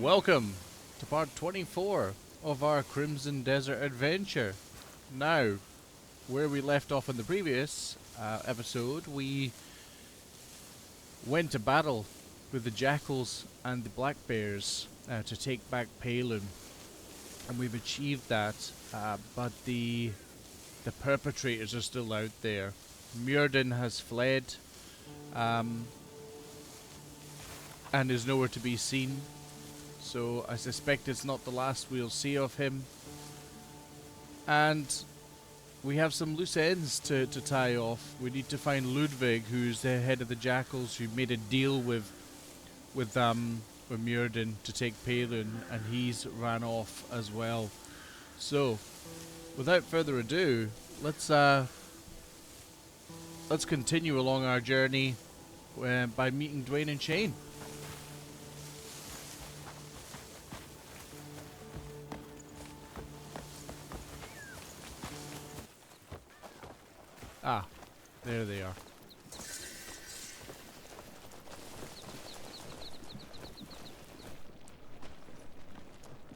Welcome to part 24 of our Crimson Desert adventure. Now, where we left off in the previous episode, we went to battle with the jackals and the black bears to take back Palin, and we've achieved that, but the perpetrators are still out there. Myrden has fled and is nowhere to be seen, so I suspect it's not the last we'll see of him. And we have some loose ends to tie off. We need to find Ludvig, who's the head of the jackals, who made a deal with Myrden to take Palin, and he's ran off as well. So, without further ado, let's continue along our journey by meeting Dwayne and Shane. Ah, there they are.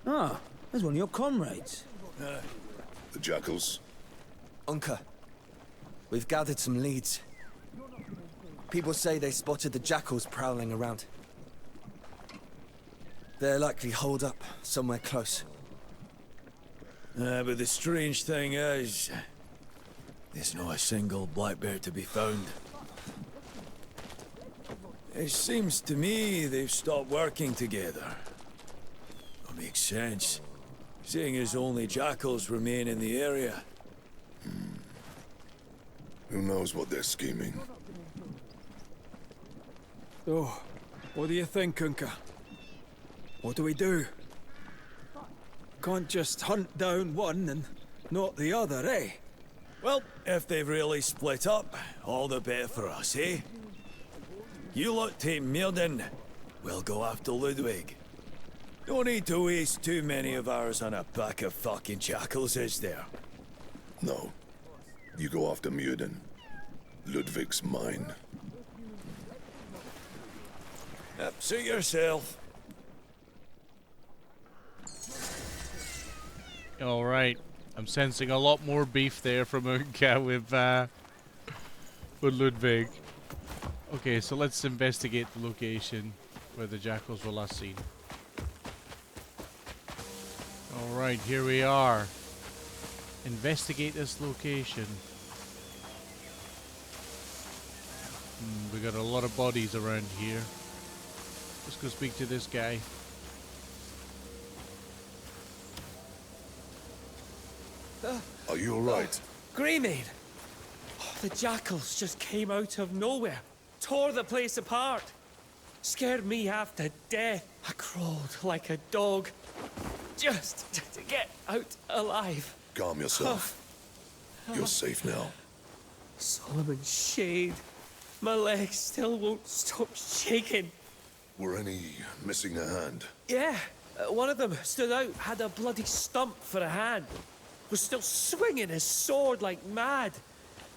Ah, there's one of your comrades. The jackals. Oongka, we've gathered some leads. People say they spotted the jackals prowling around. They're likely holed up somewhere close. But the strange thing is, there's not a single black bear to be found. It seems to me they've stopped working together. That makes sense, seeing as only jackals remain in the area. Who knows what they're scheming? So, what do you think, Oongka? What do we do? Can't just hunt down one and not the other, eh? Well, if they've really split up, all the better for us, eh? You lot take Myrden, we'll go after Ludvig. No need to waste too many of ours on a pack of fucking jackals, is there? No. You go after Myrden. Ludvig's mine. Yep, suit yourself. Alright, I'm sensing a lot more beef there from Oongka with Ludvig. Okay, so let's investigate the location where the jackals were last seen. Alright, here we are. Investigate this location. We got a lot of bodies around here. Let's go speak to this guy. Are you alright? Greymane! Oh, the jackals just came out of nowhere, tore the place apart, scared me half to death. I crawled like a dog, just to get out alive. Calm yourself. You're safe now. Solomon's shade. My legs still won't stop shaking. Were any missing a hand? Yeah, one of them stood out, had a bloody stump for a hand. Was still swinging his sword like mad.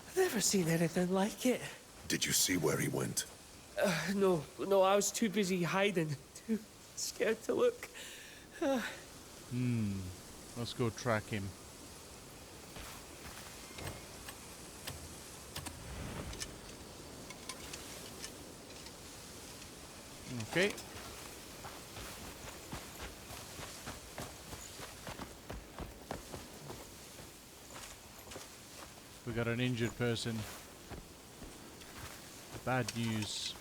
I've never seen anything like it. Did you see where he went? No, I was too busy hiding, too scared to look. Let's go track him. Okay. We got an injured person. Bad news.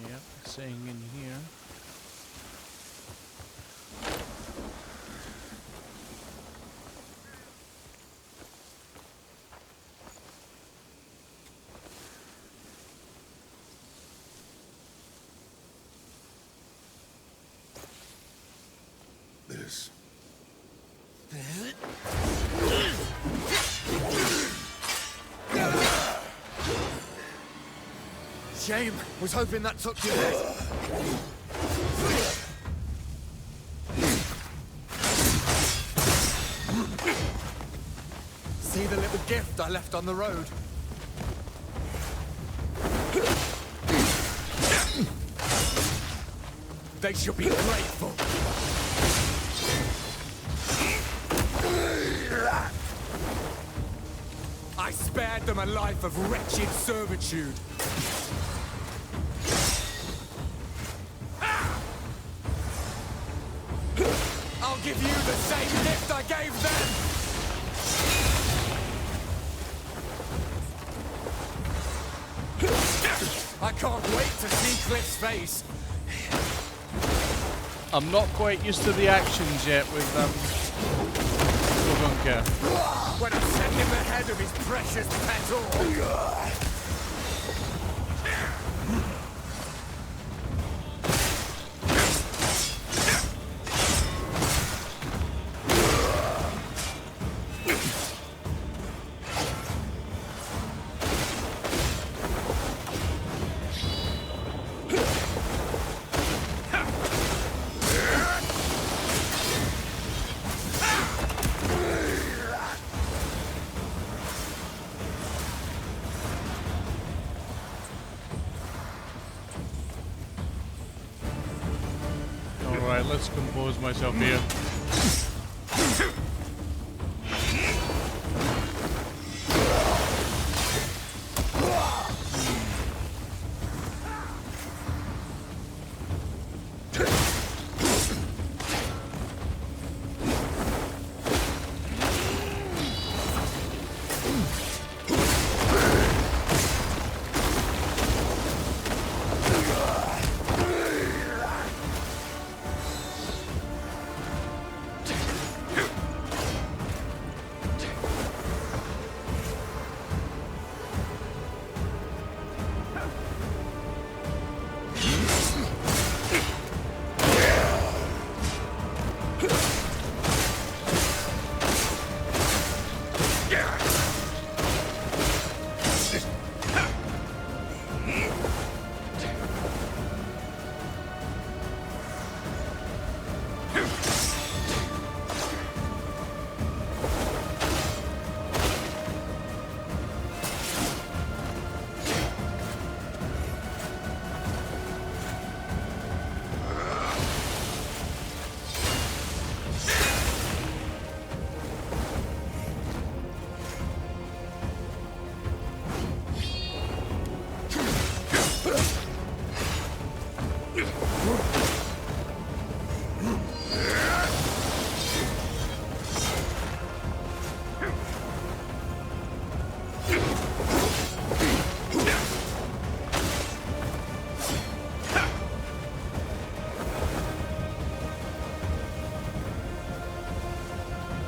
Yep, saying in here. This. Shame. Was hoping that took your head. See the little gift I left on the road? They should be grateful. I spared them a life of wretched servitude. I'll give you the same gift I gave them! I can't wait to see Cliff's face. I'm not quite used to the actions yet with Oongka. When I send him ahead of his precious pet orc. Alright, let's compose myself here.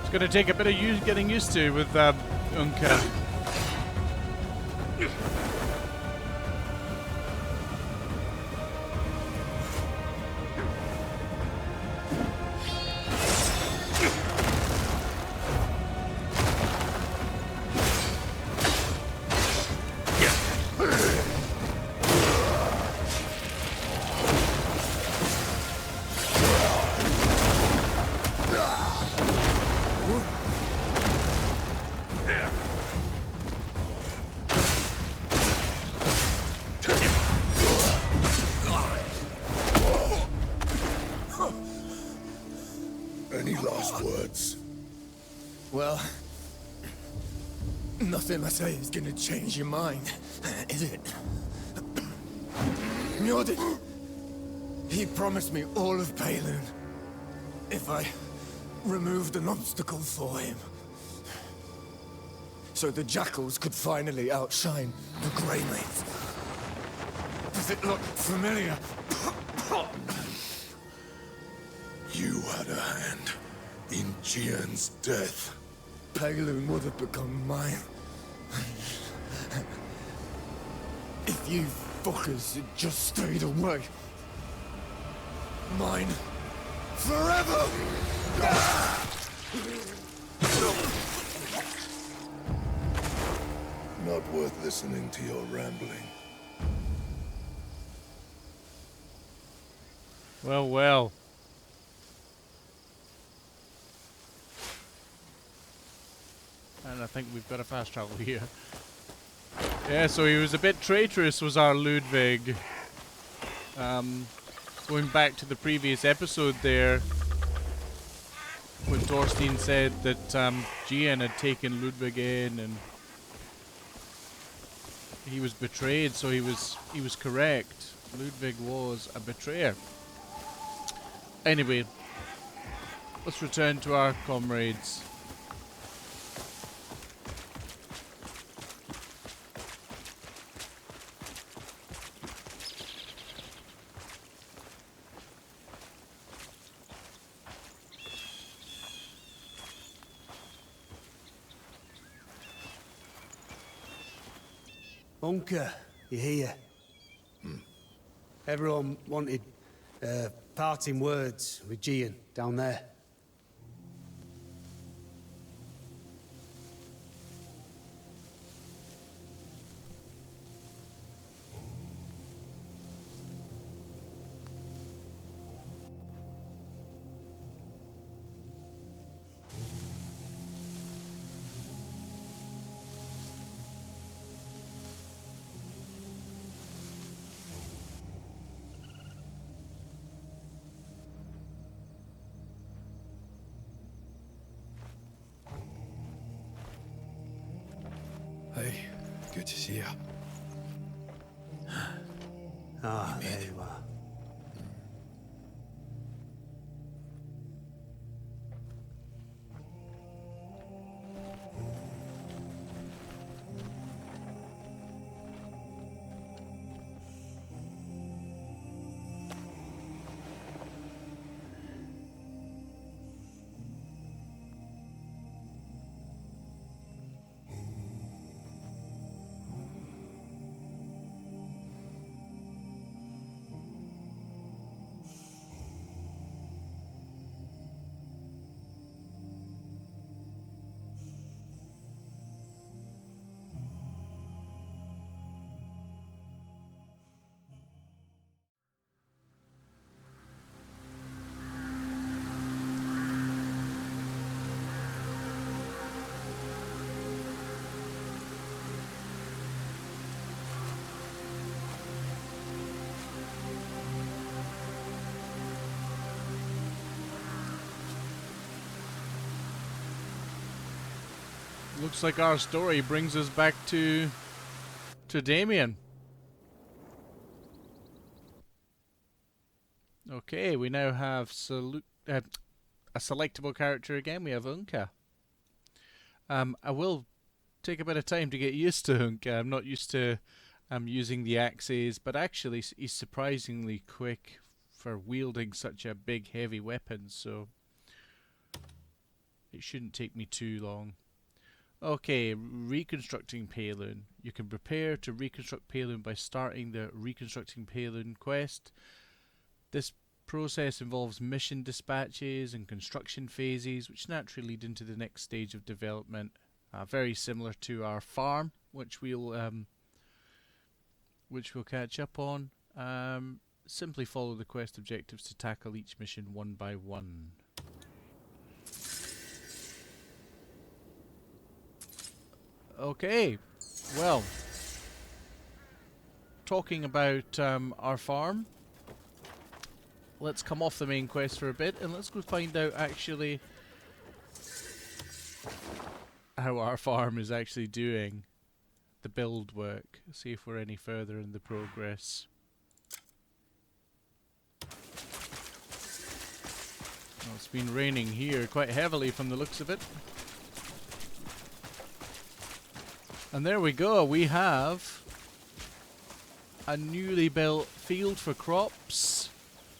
It's gonna take a bit of getting used to with Oongka. Any last words? Well, nothing I say is gonna change your mind, is it? Mjolnir, he promised me all of Balin if I removed an obstacle for him. So the jackals could finally outshine the Greymanes. Does it look familiar? You had a hand in JIAN's death. Balin would have become mine. If you fuckers had just stayed away. Mine. Forever! Not worth listening to your rambling. Well, well. And I think we've got a fast travel here. Yeah, so he was a bit traitorous, was our Ludvig. Going back to the previous episode there, when Thorstein said that JIAN had taken Ludvig in and he was betrayed, so he was correct. Ludvig was a betrayer. Anyway, let's return to our comrades. Oongka, you here? Everyone wanted parting words with JIAN down there. Hey, good to see you. Ah, there you are. Looks like our story brings us back to Damien. Okay, we now have a selectable character again. We have Oongka. I will take a bit of time to get used to Oongka. I'm not used to using the axes, but actually he's surprisingly quick for wielding such a big, heavy weapon, so it shouldn't take me too long. Okay, reconstructing Palin. You can prepare to reconstruct Palin by starting the Reconstructing Palin quest. This process involves mission dispatches and construction phases, which naturally lead into the next stage of development. Very similar to our farm, which we'll catch up on. Simply follow the quest objectives to tackle each mission one by one. Okay, well, talking about our farm, let's come off the main quest for a bit and let's go find out actually how our farm is actually doing the build work. See if we're any further in the progress. Well, it's been raining here quite heavily from the looks of it. And there we go, we have a newly built field for crops.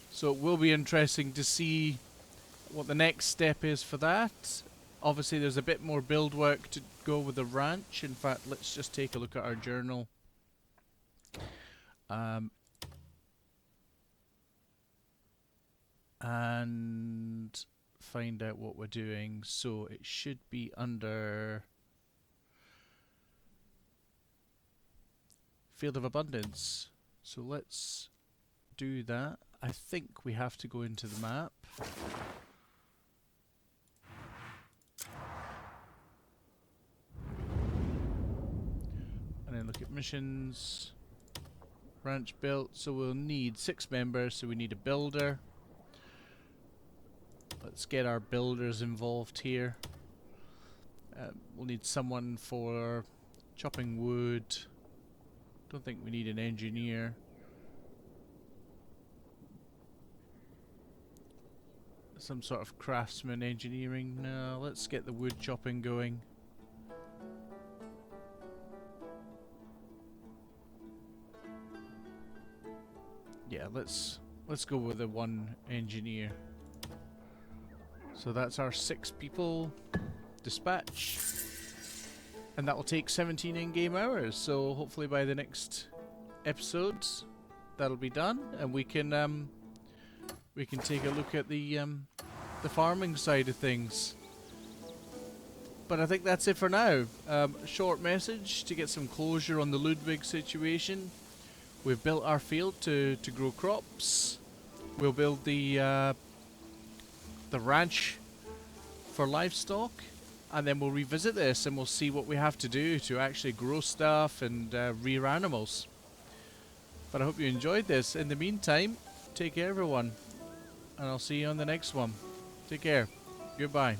So it will be interesting to see what the next step is for that. Obviously there's a bit more build work to go with the ranch. In fact, let's just take a look at our journal. And find out what we're doing. So it should be under Field of Abundance. So let's do that. I think we have to go into the map. Oh, look at missions. Ranch built, so we'll need 6 members, so we need a builder. Let's get our builders involved here. We'll need someone for chopping wood. Don't think we need an engineer. Some sort of craftsman engineering. No, let's get the wood chopping going. Yeah, let's go with the one engineer. So that's our 6 people. Dispatch. And that will take 17 in-game hours. So hopefully by the next episodes that'll be done, and we can take a look at the farming side of things. But I think that's it for now. Short message to get some closure on the Ludvig situation. We've built our field to grow crops. We'll build the ranch for livestock, and then we'll revisit this and we'll see what we have to do to actually grow stuff and rear animals. But I hope you enjoyed this. In the meantime, take care everyone, and I'll see you on the next one. Take care. Goodbye.